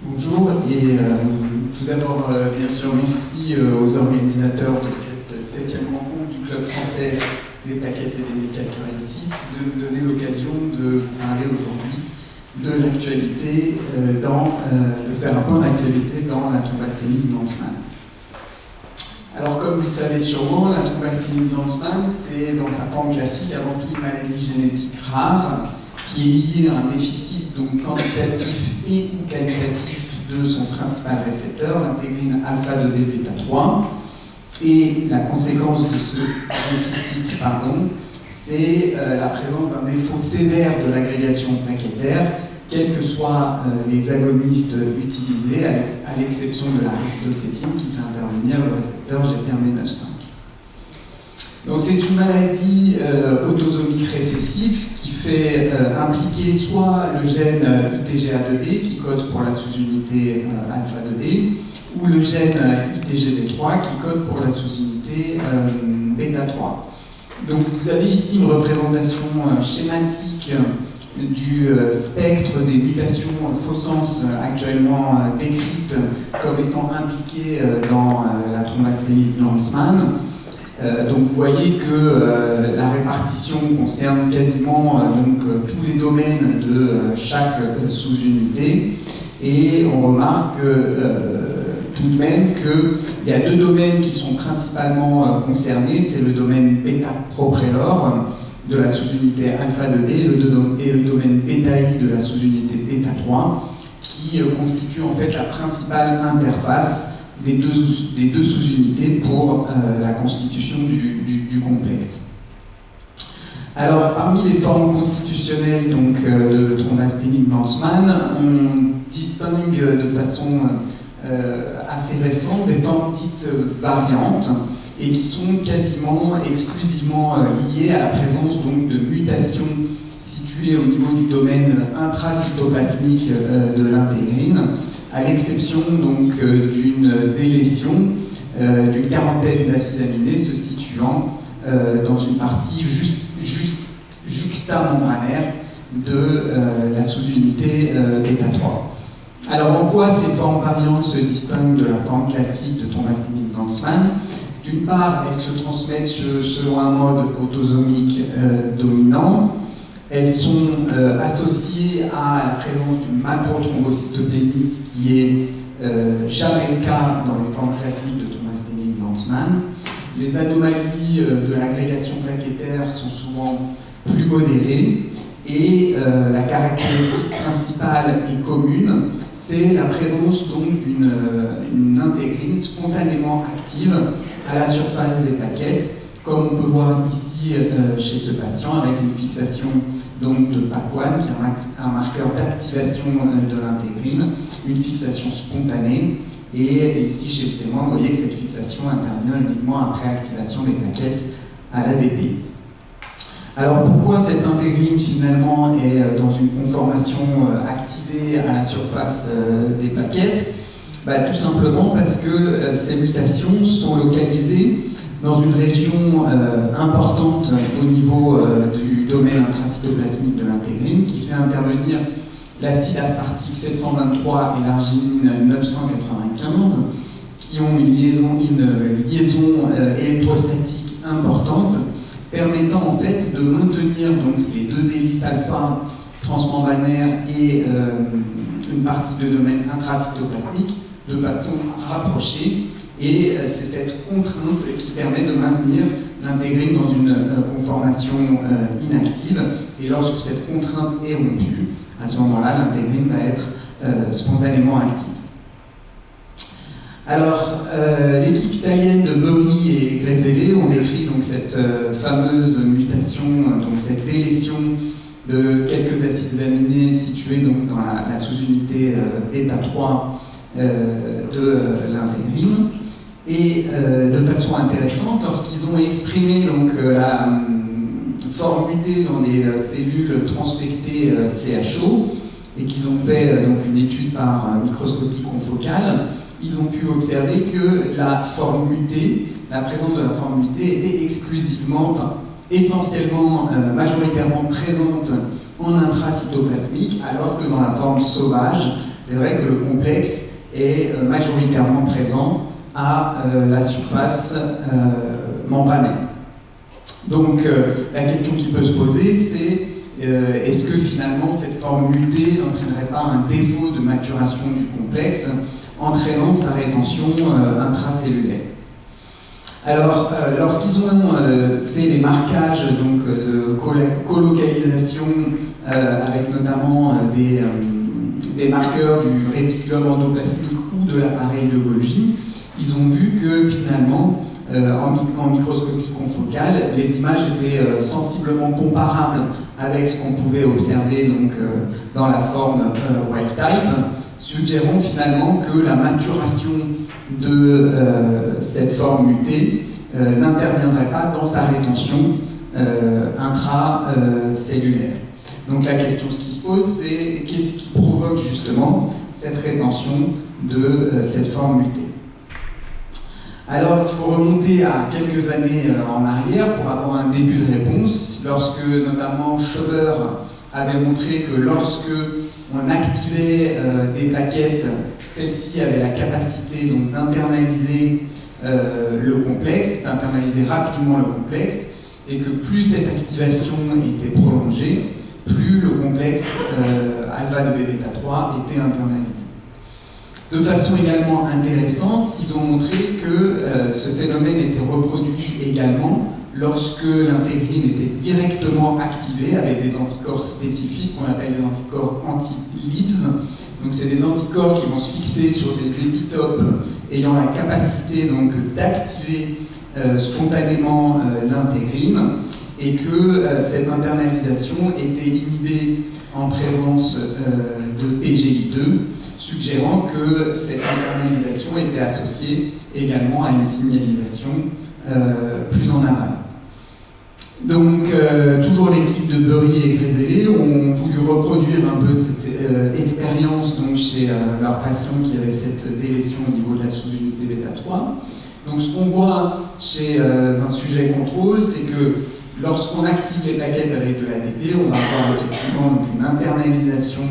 Bonjour et tout d'abord, bien sûr, merci aux organisateurs de cette 7e rencontre du Club français des plaquettes et des mécaniques réussites de nous donner l'occasion de vous parler aujourd'hui de l'actualité, de faire un point d'actualité dans la thrombasthénie de Lanzmann. Alors comme vous le savez sûrement, la thrombasthénie de Lanzmann, c'est dans sa forme classique avant tout une maladie génétique rare qui est liée à un déficit donc quantitatif et ou qualitatif de son principal récepteur, l'intégrine alpha-2b bêta-3. Et la conséquence de ce déficit, c'est la présence d'un défaut sévère de l'agrégation plaquettaire, quels que soient les agonistes utilisés, à l'exception de la ristocétine qui fait intervenir le récepteur GPR-B9,5. Donc c'est une maladie autosomique récessive qui fait impliquer soit le gène ITGA2B qui code pour la sous-unité alpha-2B, ou le gène ITGB3 qui code pour la sous-unité bêta-3. Donc vous avez ici une représentation schématique du spectre des mutations faux-sens actuellement décrites comme étant impliquées dans la thrombasthénie de Lanzmann. Donc vous voyez que la répartition concerne quasiment tous les domaines de chaque sous-unité, et on remarque tout de même qu'il y a deux domaines qui sont principalement concernés, c'est le domaine bêta-proprélor de la sous-unité alpha-2b et le domaine bêta-I de la sous-unité bêta-3 qui constitue en fait la principale interface des deux sous-unités pour la constitution du complexe. Alors, parmi les formes constitutionnelles de thrombasthénie de Lanzmann, on distingue de façon assez récente des formes dites variantes et qui sont quasiment exclusivement liées à la présence de mutations situées au niveau du domaine intracytoplasmique de l'intégrine, à l'exception d'une délétion d'une quarantaine d'acides aminés se situant dans une partie juxtamembranaire de la sous-unité bêta-3. Alors en quoi ces formes variantes se distinguent de la forme classique de thrombasthénie de Lanzmann? D'une part, elles se transmettent selon un mode autosomique dominant. Elles sont associées à la présence d'une macrothrombocytopénie, ce qui est jamais le cas dans les formes classiques de thrombasthénie de Lanzmann. Les anomalies de l'agrégation plaquettaire sont souvent plus modérées, et la caractéristique principale et commune, c'est la présence d'une intégrine spontanément active à la surface des plaquettes, comme on peut voir ici chez ce patient, avec une fixation de PAC1, qui est un marqueur d'activation de l'intégrine, une fixation spontanée, et ici chez le témoin, vous voyez que cette fixation intervient uniquement après activation des plaquettes à l'ADP. Alors pourquoi cette intégrine finalement est dans une conformation activée à la surface des plaquettes? Tout simplement parce que ces mutations sont localisées dans une région importante au niveau du domaine intracytoplasmique de l'intégrine, qui fait intervenir l'acide aspartique 723 et l'arginine 995, qui ont une liaison électrostatique importante, permettant en fait de maintenir les deux hélices alpha transmembranaires et une partie de domaine intracytoplasmique de façon rapprochée, et c'est cette contrainte qui permet de maintenir l'intégrine dans une conformation inactive, et lorsque cette contrainte est rompue, à ce moment-là, l'intégrine va être spontanément active. Alors, l'équipe italienne de Mori et Grezele ont décrit cette fameuse mutation, cette délétion de quelques acides aminés situés dans la sous-unité bêta-3 de l'intégrine. Et de façon intéressante, lorsqu'ils ont exprimé la forme mutée dans des cellules transfectées CHO, et qu'ils ont fait une étude par microscopie confocale, ils ont pu observer que la présence de la forme mutée était essentiellement, majoritairement présente en intracytoplasmique, alors que dans la forme sauvage, c'est vrai que le complexe est majoritairement présent à la surface membranée. Donc la question qui peut se poser, c'est est-ce que finalement cette forme mutée n'entraînerait pas un défaut de maturation du complexe, entraînant sa rétention intracellulaire? Alors, lorsqu'ils ont fait des marquages donc, de colocalisation avec notamment des marqueurs du réticulum endoplasmique ou de l'appareil de Golgi, ils ont vu que finalement, en microscopie confocale, les images étaient sensiblement comparables avec ce qu'on pouvait observer donc, dans la forme wild type, suggérant finalement que la maturation de cette forme mutée n'interviendrait pas dans sa rétention intracellulaire. Donc la question qui se pose, c'est qu'est-ce qui provoque justement cette rétention de cette forme mutée? Alors il faut remonter à quelques années en arrière pour avoir un début de réponse, lorsque notamment Schober avait montré que lorsque on activait des plaquettes, celles-ci avaient la capacité donc d'internaliser le complexe, d'internaliser rapidement le complexe, et que plus cette activation était prolongée, plus le complexe alpha de bêta 3 était internalisé. De façon également intéressante, ils ont montré que ce phénomène était reproduit également lorsque l'intégrine était directement activée avec des anticorps spécifiques qu'on appelle des anticorps anti-Libs. Donc c'est des anticorps qui vont se fixer sur des épitopes ayant la capacité donc d'activer spontanément l'intégrine, et que cette internalisation était inhibée en présence de PGI2, suggérant que cette internalisation était associée également à une signalisation plus en aval. Donc, toujours l'équipe de Bury et Grezele ont voulu reproduire un peu cette expérience donc, chez leurs patients qui avaient cette délétion au niveau de la sous-unité bêta 3. Donc, ce qu'on voit chez un sujet contrôle, c'est que lorsqu'on active les plaquettes avec de l'ATP, on va avoir effectivement donc, une internalisation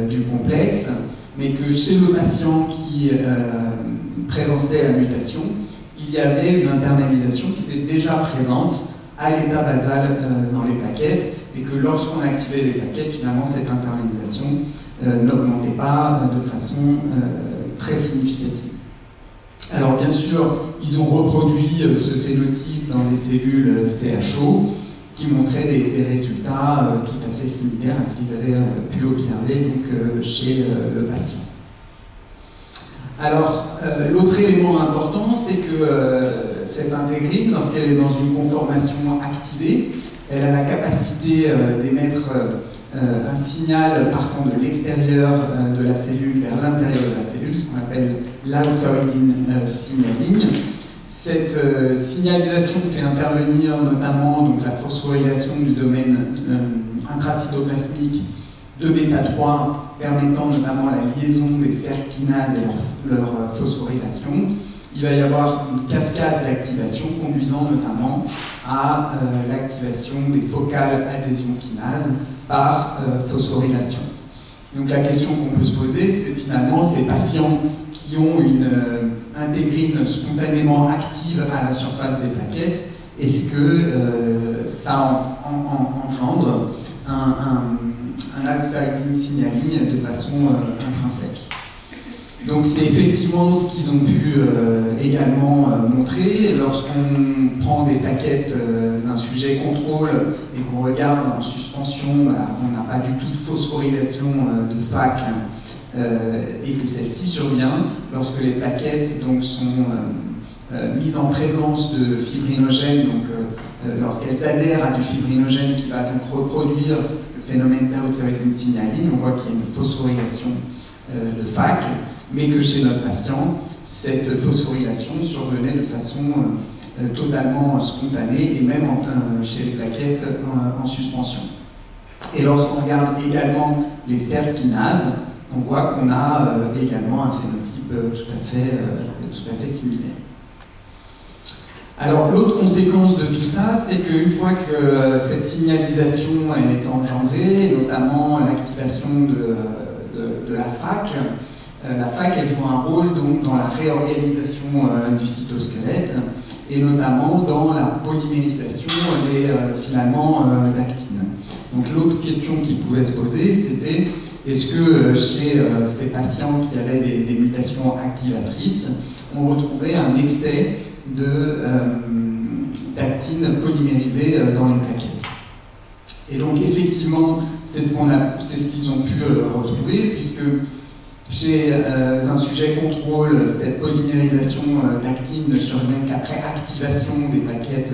du complexe, mais que chez le patient qui présentait la mutation, il y avait une internalisation qui était déjà présente à l'état basal dans les plaquettes, et que lorsqu'on activait les plaquettes, finalement, cette internalisation n'augmentait pas de façon très significative. Alors bien sûr, ils ont reproduit ce phénotype dans des cellules CHO qui montraient des résultats tout à fait similaires à ce qu'ils avaient pu observer donc, chez le patient. Alors, l'autre élément important, c'est que cette intégrine, lorsqu'elle est dans une conformation activée, elle a la capacité d'émettre un signal partant de l'extérieur de la cellule vers l'intérieur de la cellule, ce qu'on appelle l'outside-in signaling. Cette signalisation fait intervenir notamment donc, la phosphorylation du domaine intracytoplasmique de bêta 3, permettant notamment la liaison des cercles kinases et leur phosphorylation. Il va y avoir une cascade d'activation conduisant notamment à l'activation des focales adhésion kinase par phosphorylation. Donc la question qu'on peut se poser, c'est finalement ces patients qui ont une intégrine spontanément active à la surface des plaquettes, est-ce que ça engendre un outside-in signaling de façon intrinsèque? Donc c'est effectivement ce qu'ils ont pu également montrer. Lorsqu'on prend des plaquettes d'un sujet contrôle et qu'on regarde en suspension, on n'a pas du tout de phosphorylation de FAC et que celle-ci survient lorsque les plaquettes donc, sont mises en présence de fibrinogènes, donc lorsqu'elles adhèrent à du fibrinogène qui va donc reproduire le phénomène d'outside-in signaling, on voit qu'il y a une phosphorylation de FAC, mais que chez notre patient, cette phosphorylation survenait de façon totalement spontanée, et même chez les plaquettes en suspension. Et lorsqu'on regarde également les cercles kinases, on voit qu'on a également un phénotype tout à fait similaire. Alors l'autre conséquence de tout ça, c'est qu'une fois que cette signalisation est engendrée, notamment l'activation de la fac. La fac, elle joue un rôle donc, dans la réorganisation du cytosquelette et notamment dans la polymérisation des filaments d'actine. Donc l'autre question qui pouvait se poser, c'était est-ce que chez ces patients qui avaient des mutations activatrices, on retrouvait un excès d'actine polymérisée dans les plaquettes. Et donc effectivement, c'est ce qu'ils ont pu retrouver, puisque chez un sujet contrôle, cette polymérisation d'actine ne survient qu'après activation des plaquettes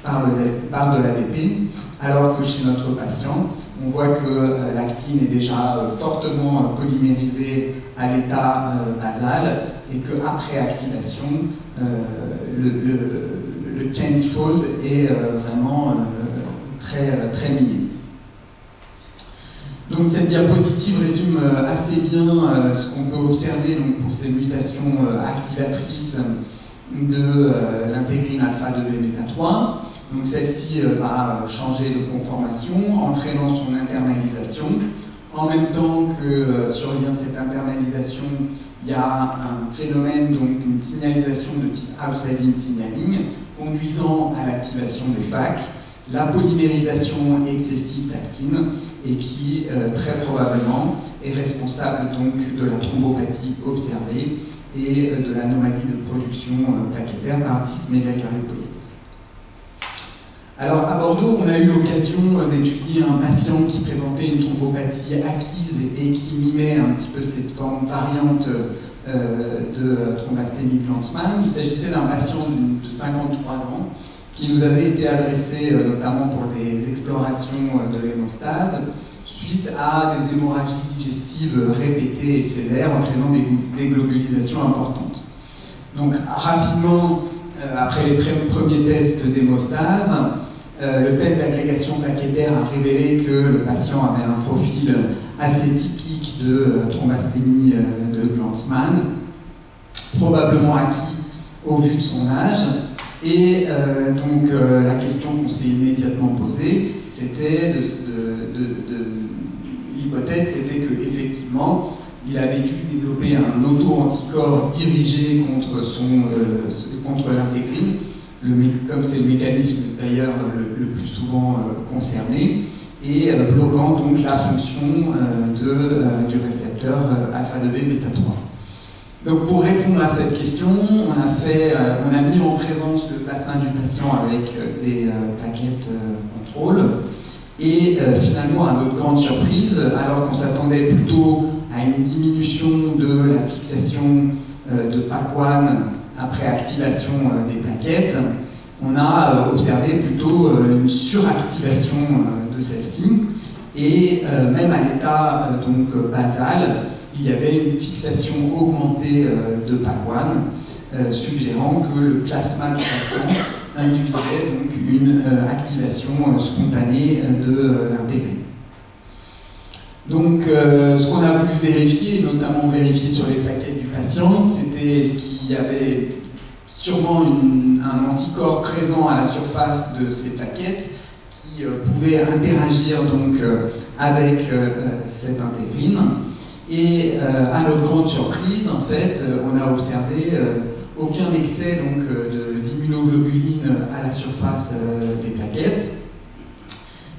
par de l'ADP, alors que chez notre patient, on voit que l'actine est déjà fortement polymérisée à l'état basal et qu'après activation, le change fold est vraiment très minime. Donc cette diapositive résume assez bien ce qu'on peut observer donc, pour ces mutations activatrices de l'intégrine alpha-2b-bêta-3. Donc celle-ci va changer de conformation, entraînant son internalisation. En même temps que survient cette internalisation, il y a un phénomène, donc une signalisation de type outside-in signaling, conduisant à l'activation des FAC, la polymérisation excessive d'actine, et qui, très probablement, est responsable donc de la thrombopathie observée et de l'anomalie de production plaquettaire par dysmégakaryopoïèse. Alors, à Bordeaux, on a eu l'occasion d'étudier un patient qui présentait une thrombopathie acquise et qui mimait un petit peu cette forme variante de thrombasthénie de Lanzmann. Il s'agissait d'un patient de 53 ans qui nous avait été adressé notamment pour des explorations de l'hémostase suite à des hémorragies digestives répétées et sévères entraînant des globulisations importantes. Donc rapidement, après les premiers tests d'hémostase, le test d'agrégation plaquettaire a révélé que le patient avait un profil assez typique de thrombasthénie de Lanzmann, probablement acquis au vu de son âge. Et donc la question qu'on s'est immédiatement posée, c'était l'hypothèse, c'était qu'effectivement, il avait dû développer un auto-anticorps dirigé contre l'intégrine, comme c'est le mécanisme d'ailleurs le plus souvent concerné, et bloquant donc la fonction du récepteur alpha-2b-bêta-3. Donc pour répondre à cette question, on a mis en présence le plasma du patient avec des plaquettes contrôle. Et finalement, à notre grande surprise, alors qu'on s'attendait plutôt à une diminution de la fixation de PAC1 après activation des plaquettes, on a observé plutôt une suractivation de celle-ci. Et même à l'état basal, il y avait une fixation augmentée de PAC1, suggérant que le plasma du patient induisait donc une activation spontanée de l'intégrine. Donc, ce qu'on a voulu vérifier, notamment vérifier sur les plaquettes du patient, c'était ce qu'il y avait sûrement un anticorps présent à la surface de ces plaquettes qui pouvait interagir donc avec cette intégrine. Et à notre grande surprise, en fait, on a observé aucun excès d'immunoglobuline à la surface des plaquettes.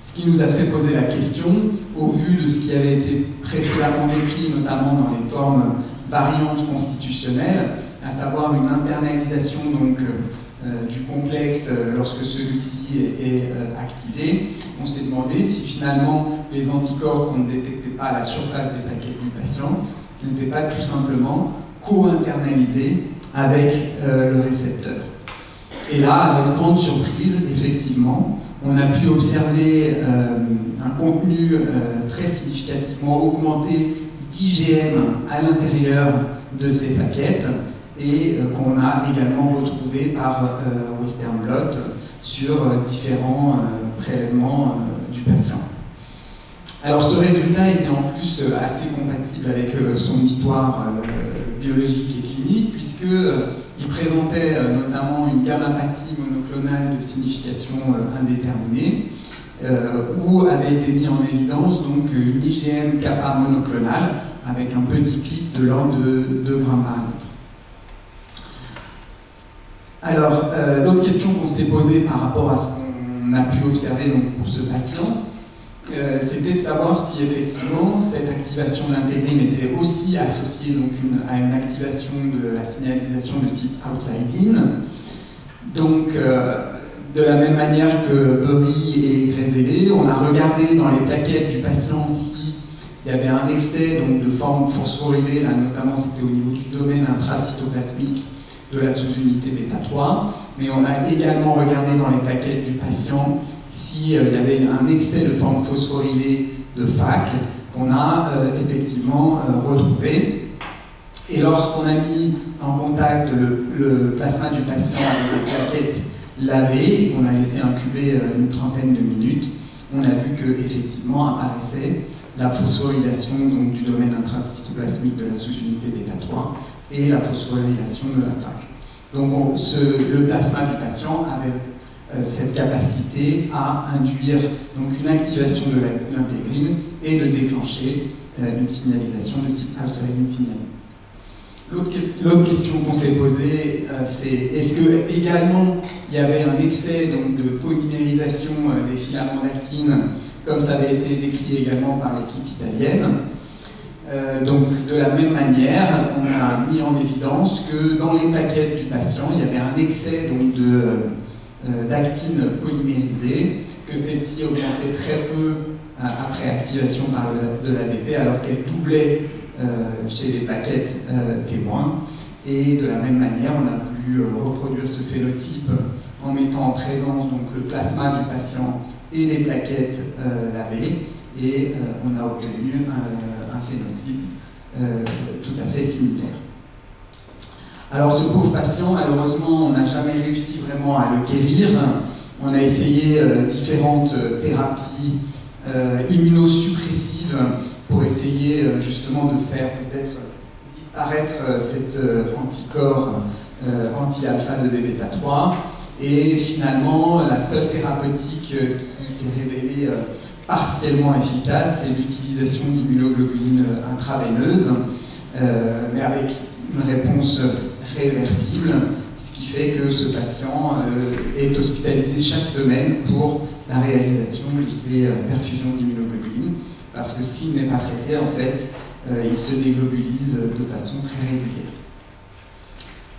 Ce qui nous a fait poser la question, au vu de ce qui avait été précédemment décrit, notamment dans les formes variantes constitutionnelles, à savoir une internalisation du complexe lorsque celui-ci est activé. On s'est demandé si finalement les anticorps qu'on ne détectait pas à la surface des plaquettes du patient n'étaient pas tout simplement co-internalisés avec le récepteur. Et là, à notre grande surprise, effectivement, on a pu observer un contenu très significativement augmenté d'IgM à l'intérieur de ces plaquettes et qu'on a également retrouvé par Western blot sur différents prélèvements du patient. Alors ce résultat était en plus assez compatible avec son histoire biologique et clinique, puisqu'il présentait notamment une gammapathie monoclonale de signification indéterminée, où avait été mis en évidence donc une IgM kappa monoclonale avec un petit pic de l'ordre de 2 grammes par litre. Alors, l'autre question qu'on s'est posée par rapport à ce qu'on a pu observer donc, pour ce patient, c'était de savoir si effectivement cette activation de l'intégrine était aussi associée donc, à une activation de la signalisation de type outside-in. Donc, de la même manière que Bury et Grezele, on a regardé dans les plaquettes du patient s'il y avait un excès donc, de forme phosphorylée, là, notamment c'était au niveau du domaine intracytoplasmique de la sous-unité bêta-3, mais on a également regardé dans les plaquettes du patient s'il y avait un excès de forme phosphorylée de FAC qu'on a effectivement retrouvé. Et lorsqu'on a mis en contact le plasma du patient avec des plaquettes lavées, on a laissé incuber une trentaine de minutes, on a vu qu'effectivement apparaissait la phosphorylation donc, du domaine intracytoplasmique de la sous-unité bêta-3 et la phosphorylation de la FAC. Donc le plasma du patient avait cette capacité à induire donc, une activation de l'intégrine et de déclencher une signalisation de type outside-in signaling. L'autre question qu'on s'est posée, c'est est-ce que également il y avait un excès donc, de polymérisation des filaments d'actine, comme ça avait été décrit également par l'équipe italienne. Donc de la même manière, on a mis en évidence que dans les plaquettes du patient, il y avait un excès donc, d'actine polymérisée, que celle-ci augmentait très peu après activation par de l'ADP, alors qu'elle doublait chez les plaquettes témoins. Et de la même manière, on a voulu reproduire ce phénotype en mettant en présence donc, le plasma du patient et les plaquettes lavées, et on a obtenu un phénotype tout à fait similaire. Alors ce pauvre patient, malheureusement, on n'a jamais réussi vraiment à le guérir. On a essayé différentes thérapies immunosuppressives pour essayer justement de faire peut-être disparaître cet anticorps anti-alpha de bêta-3. Et finalement, la seule thérapeutique qui s'est révélée partiellement efficace, c'est l'utilisation d'immunoglobulines intraveineuses, mais avec une réponse réversible, ce qui fait que ce patient est hospitalisé chaque semaine pour la réalisation de ces perfusions d'immunoglobulines, parce que s'il n'est pas traité, en fait, il se déglobulise de façon très régulière.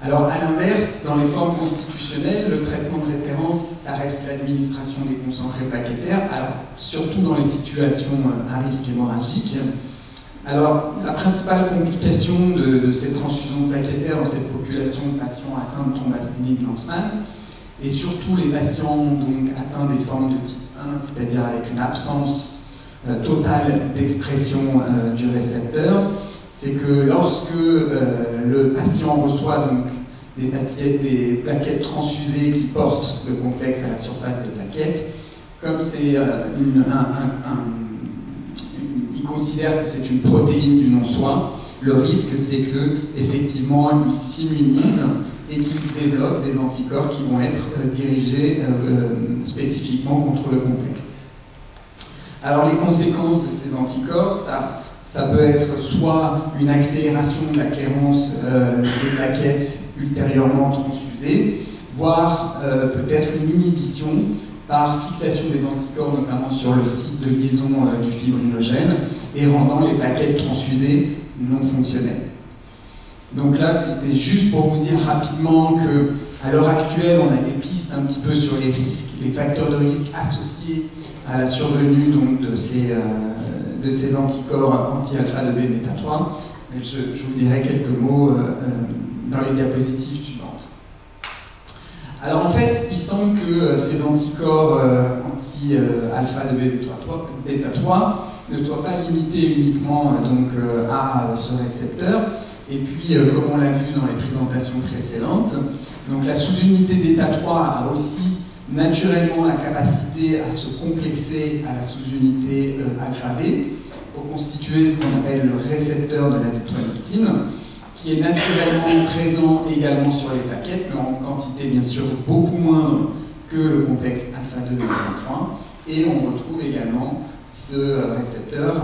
Alors, à l'inverse, dans les formes constitutionnelles, le traitement de référence, ça reste l'administration des concentrés plaquettaires, alors, surtout dans les situations à risque hémorragique. Alors, la principale complication de ces transfusions plaquettaires dans cette population de patients atteints de thrombasthénie de Lanzmann, et surtout les patients donc, atteints des formes de type 1, c'est-à-dire avec une absence totale d'expression du récepteur, c'est que lorsque le patient reçoit donc, des plaquettes transfusées qui portent le complexe à la surface des plaquettes, comme c'est il considère que c'est une protéine du non-soi, le risque c'est que effectivement il s'immunise et qu'il développe des anticorps qui vont être dirigés spécifiquement contre le complexe. Alors les conséquences de ces anticorps, ça peut être soit une accélération de la clairance des plaquettes ultérieurement transfusées, voire peut-être une inhibition par fixation des anticorps, notamment sur le site de liaison du fibrinogène, et rendant les plaquettes transfusées non fonctionnelles. Donc là, c'était juste pour vous dire rapidement qu'à l'heure actuelle, on a des pistes un petit peu sur les risques, les facteurs de risque associés à la survenue donc, de ces anticorps anti-alpha de bêta-3. Je vous dirai quelques mots dans les diapositives suivantes. Alors en fait, il semble que ces anticorps anti-alpha de bêta-3 ne soient pas limités uniquement donc, à ce récepteur. Et puis, comme on l'a vu dans les présentations précédentes, donc la sous-unité bêta-3 a aussi naturellement la capacité à se complexer à la sous-unité alpha-B pour constituer ce qu'on appelle le récepteur de la bêta-lectine, qui est naturellement présent également sur les plaquettes, mais en quantité bien sûr beaucoup moindre que le complexe alpha-2 bêta-3. et on retrouve également ce récepteur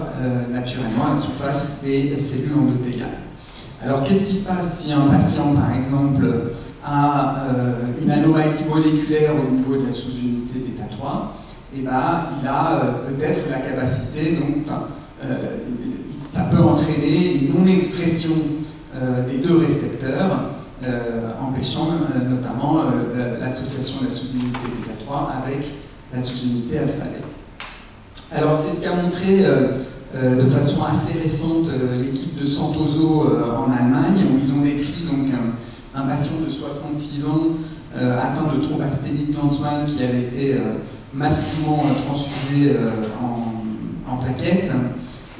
naturellement à la surface des cellules endothéliales. Alors qu'est-ce qui se passe si un patient, par exemple, a une anomalie moléculaire au niveau de la sous-unité bêta-3? Eh ben, il a peut-être la capacité, donc, ça peut entraîner une non-expression des deux récepteurs, empêchant notamment l'association de la sous-unité bêta-3 avec la sous-unité alpha-bêta. Alors c'est ce qu'a montré de façon assez récente l'équipe de Santoso en Allemagne, où ils ont décrit donc un patient de 66 ans atteint de thrombasthénie de Lanzmann qui avait été massivement transfusé en plaquettes.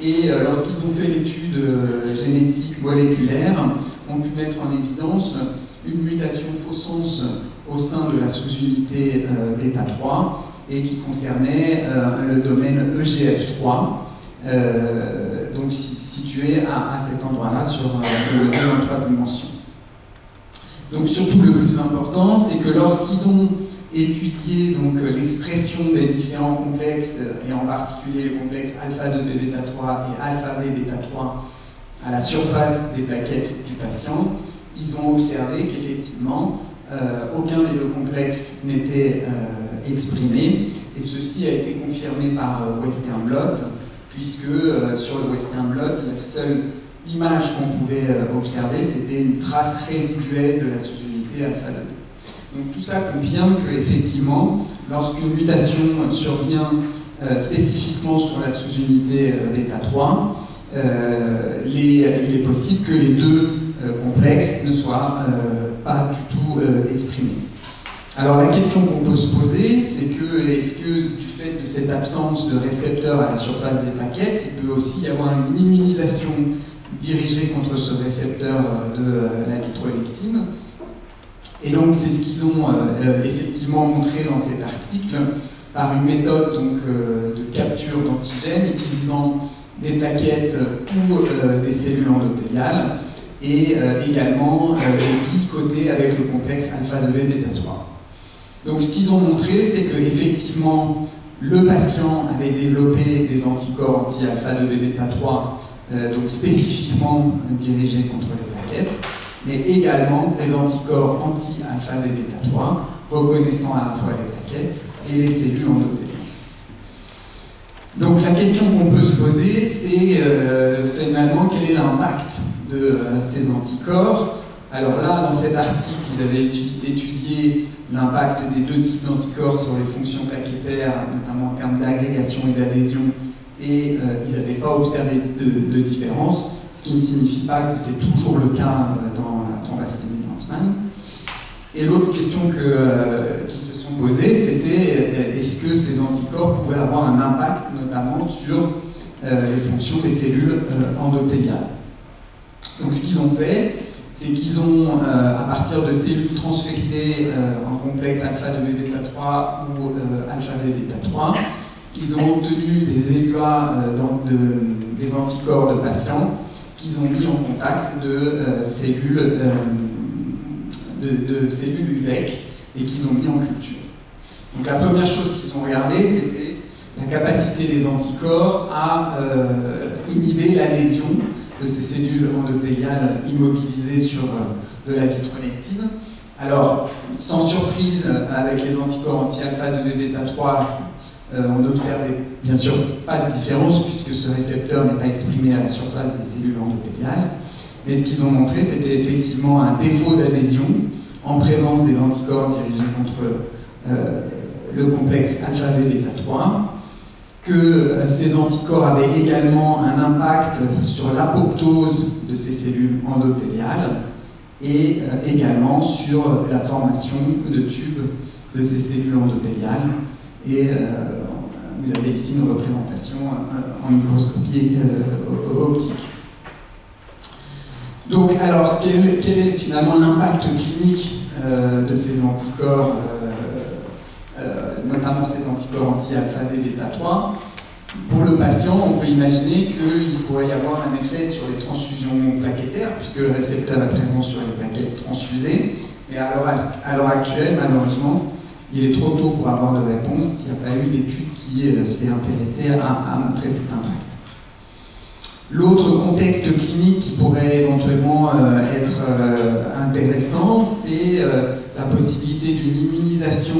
Et lorsqu'ils ont fait l'étude génétique moléculaire, ont pu mettre en évidence une mutation faux-sens au sein de la sous-unité bêta-3 et qui concernait le domaine EGF3, donc situé à cet endroit-là sur le modèle en 3 dimensions. Donc surtout le plus important, c'est que lorsqu'ils ont étudié l'expression des différents complexes, et en particulier les complexes alpha-2b bêta-3 et alpha-b bêta-3 à la surface des plaquettes du patient, ils ont observé qu'effectivement, aucun des deux complexes n'était exprimé, et ceci a été confirmé par Western blot, puisque sur le Western blot, la seule image qu'on pouvait observer, c'était une trace résiduelle de la sous-unité alpha-2b. Donc tout ça confirme qu'effectivement, lorsqu'une mutation survient spécifiquement sur la sous-unité bêta-3, il est possible que les deux complexes ne soient pas du tout exprimés. Alors la question qu'on peut se poser, c'est que est-ce que du fait de cette absence de récepteurs à la surface des plaquettes, il peut aussi y avoir une immunisation dirigée contre ce récepteur de la vitroélectine? Et donc c'est ce qu'ils ont effectivement montré dans cet article par une méthode de capture d'antigènes utilisant des plaquettes ou des cellules endothéliales et également des billes cotées avec le complexe alpha-2b bêta-3. Donc ce qu'ils ont montré, c'est qu'effectivement le patient avait développé des anticorps anti-alpha-2b bêta-3 donc spécifiquement dirigés contre les plaquettes, mais également des anticorps anti-alpha-b bêta-3 reconnaissant à la fois les plaquettes et les cellules endothéliales. Donc la question qu'on peut se poser, c'est finalement quel est l'impact de ces anticorps. Alors là, dans cet article, ils avaient étudié l'impact des deux types d'anticorps sur les fonctions plaquettaires, notamment en termes d'agrégation et d'adhésion, et ils n'avaient pas observé de différence, ce qui ne signifie pas que c'est toujours le cas dans la thrombasthénie de Lanzmann. Et l'autre question qui se sont posées, c'était est-ce que ces anticorps pouvaient avoir un impact notamment sur les fonctions des cellules endothéliales. Donc ce qu'ils ont fait, c'est qu'ils ont, à partir de cellules transfectées en complexe alpha-2b bêta-3 ou alpha-b bêta-3, ils ont obtenu des EUA des anticorps de patients qu'ils ont mis en contact de cellules UVEC et qu'ils ont mis en culture. Donc la première chose qu'ils ont regardé, c'était la capacité des anticorps à inhiber l'adhésion de ces cellules endothéliales immobilisées sur de la vitroélectine. Alors, sans surprise, avec les anticorps anti-alpha-2b bêta-3, on n'observe bien sûr pas de différence puisque ce récepteur n'est pas exprimé à la surface des cellules endothéliales. Mais ce qu'ils ont montré, c'était effectivement un défaut d'adhésion en présence des anticorps dirigés contre le complexe alpha-b bêta-3, que ces anticorps avaient également un impact sur l'apoptose de ces cellules endothéliales et également sur la formation de tubes de ces cellules endothéliales. Et vous avez ici une représentation en microscopie optique. Donc, alors, quel est finalement l'impact clinique de ces anticorps, notamment ces anticorps anti-alpha-b bêta-3? Pour le patient, on peut imaginer qu'il pourrait y avoir un effet sur les transfusions plaquettaires, puisque le récepteur est présent sur les plaquettes transfusées. Mais à l'heure actuelle, malheureusement, il est trop tôt pour avoir de réponse. Il n'y a pas eu d'études qui s'est intéressé à montrer cet impact. L'autre contexte clinique qui pourrait éventuellement être intéressant, c'est la possibilité d'une immunisation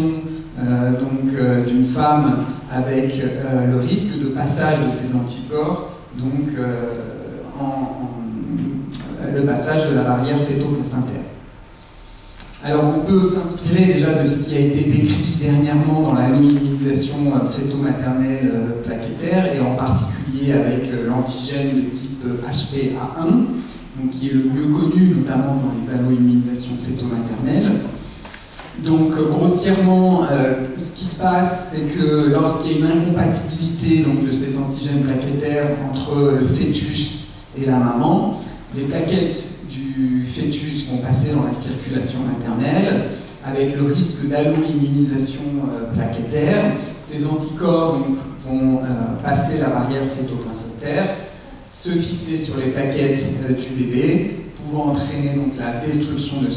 d'une femme avec le risque de passage de ces anticorps, donc le passage de la barrière fœto-placentaire. Alors on peut s'inspirer déjà de ce qui a été décrit dernièrement dans la immunisation fœto-maternelle plaquettaire, et en particulier avec l'antigène de type HPA1, donc qui est le mieux connu notamment dans les allo-immunisations fœto-maternelles. Donc grossièrement, ce qui se passe, c'est que lorsqu'il y a une incompatibilité de cet antigène plaquettaire entre le fœtus et la maman, les plaquettes du fœtus vont passer dans la circulation maternelle avec le risque d'allo-immunisation plaquettaire. Ces anticorps vont passer la barrière fœto-placentaire, se fixer sur les plaquettes du bébé, pouvant entraîner la destruction de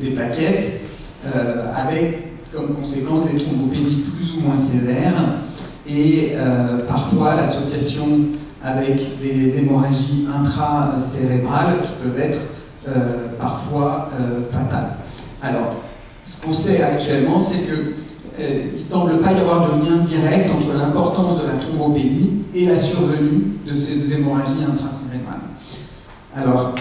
des plaquettes, avec comme conséquence des thrombopénies plus ou moins sévères, et parfois l'association avec des hémorragies intracérébrales qui peuvent être parfois fatales. Alors, ce qu'on sait actuellement, c'est qu'il ne semble pas y avoir de lien direct entre l'importance de la thrombopénie et la survenue de ces hémorragies intracérébrales. Alors,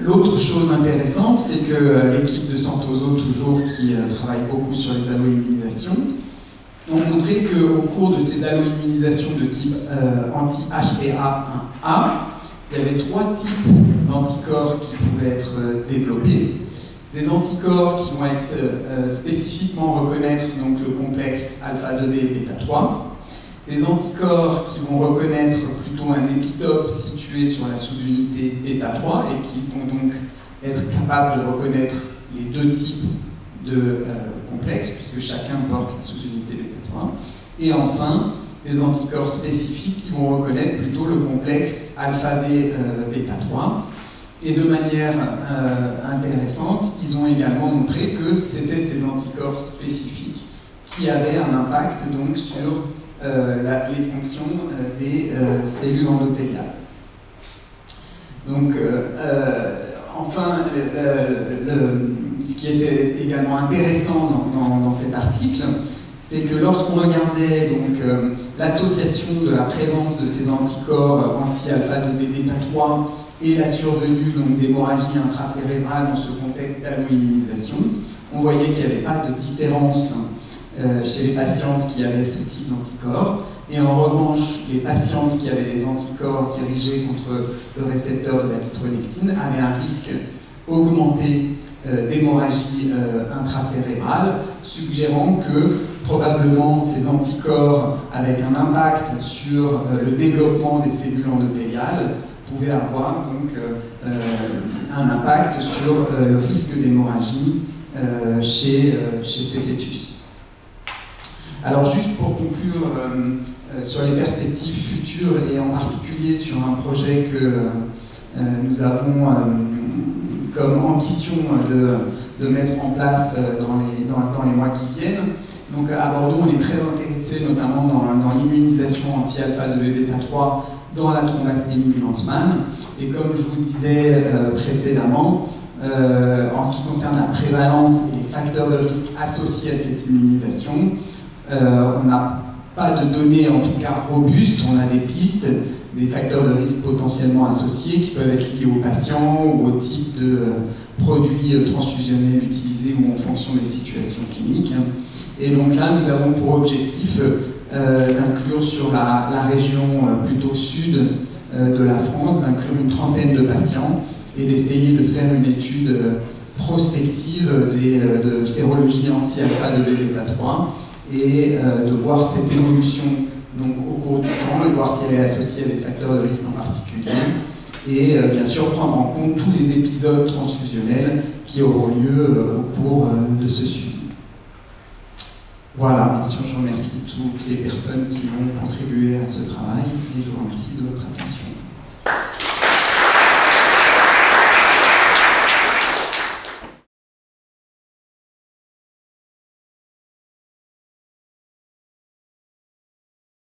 l'autre chose intéressante, c'est que l'équipe de Santoso, toujours, qui travaille beaucoup sur les allo-immunisations, ont montré qu'au cours de ces allo-immunisations de type anti-HPA1A, il y avait 3 types d'anticorps qui pouvaient être développés. Des anticorps qui vont être spécifiquement reconnaître le complexe alpha-2b et bêta-3, des anticorps qui vont reconnaître plutôt un épitope situé sur la sous-unité bêta-3 et qui vont donc être capables de reconnaître les 2 types de complexes, puisque chacun porte la sous-unité bêta-3. Et enfin, des anticorps spécifiques qui vont reconnaître plutôt le complexe alpha-b bêta-3. Et de manière intéressante, ils ont également montré que c'était ces anticorps spécifiques qui avaient un impact donc sur les fonctions des cellules endothéliales. Donc, enfin, ce qui était également intéressant dans cet article, c'est que lorsqu'on regardait l'association de la présence de ces anticorps anti-alpha-2b bêta-3 et la survenue d'hémorragie intracérébrale dans ce contexte d'allo-immunisation, on voyait qu'il n'y avait pas de différence chez les patientes qui avaient ce type d'anticorps. Et en revanche, les patientes qui avaient des anticorps dirigés contre le récepteur de la vitronectine avaient un risque augmenté d'hémorragie intracérébrale, suggérant que probablement ces anticorps, avec un impact sur le développement des cellules endothéliales, pouvaient avoir donc un impact sur le risque d'hémorragie chez ces fœtus. Alors juste pour conclure sur les perspectives futures et en particulier sur un projet que nous avons comme ambition de mettre en place dans les mois qui viennent. Donc à Bordeaux, on est très intéressé notamment dans l'immunisation anti-alpha-2b bêta-3 dans la thrombasthénie du Lanzmann. Et comme je vous disais précédemment, en ce qui concerne la prévalence et les facteurs de risque associés à cette immunisation, on n'a pas de données en tout cas robustes, on a des pistes, des facteurs de risque potentiellement associés qui peuvent être liés aux patients ou au type de produits transfusionnels utilisés ou en fonction des situations cliniques. Et donc là, nous avons pour objectif d'inclure sur la région plutôt sud de la France, d'inclure une trentaine de patients et d'essayer de faire une étude prospective de sérologie anti-alpha-2b bêta-3 et de voir cette évolution donc, au cours du temps et voir si elle est associée à des facteurs de risque en particulier et bien sûr prendre en compte tous les épisodes transfusionnels qui auront lieu au cours de ce suivi. Voilà, bien sûr je remercie toutes les personnes qui ont contribué à ce travail et je vous remercie de votre attention.